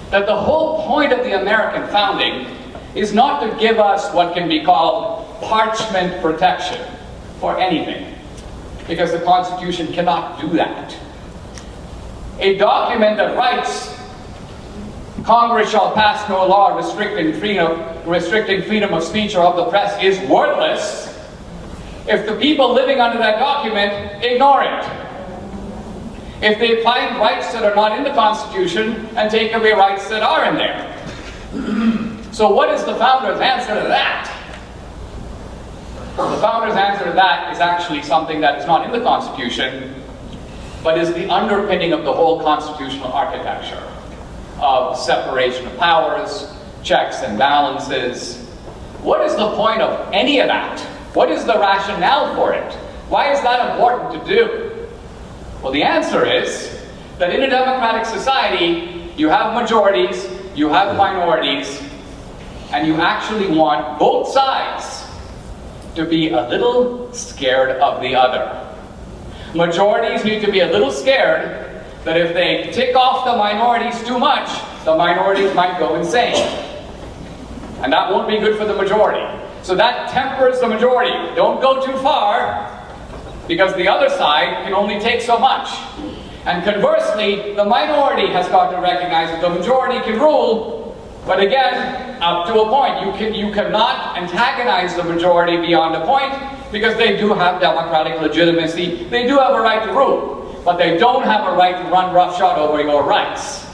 that the whole point of the American founding is not to give us what can be called parchment protection for anything, because the Constitution cannot do that. A document that writes, Congress shall pass no law restricting freedom of speech or of the press, is worthless if the people living under that document ignore it. If they find rights that are not in the Constitution and take away rights that are in there. So what is the founders' answer to that? The founders' answer to that is actually something that is not in the Constitution, but is the underpinning of the whole constitutional architecture of separation of powers, checks and balances. What is the point of any of that? What is the rationale for it? Why is that important to do? Well, the answer is that in a democratic society, you have majorities, you have minorities, and you actually want both sides to be a little scared of the other. Majorities need to be a little scared that if they tick off the minorities too much, the minorities might go insane. And that won't be good for the majority. So that tempers the majority. Don't go too far, because the other side can only take so much. And conversely, the minority has got to recognize that the majority can rule, but again, up to a point. You cannot antagonize the majority beyond a point, because they do have democratic legitimacy. They do have a right to rule, but they don't have a right to run roughshod over your rights.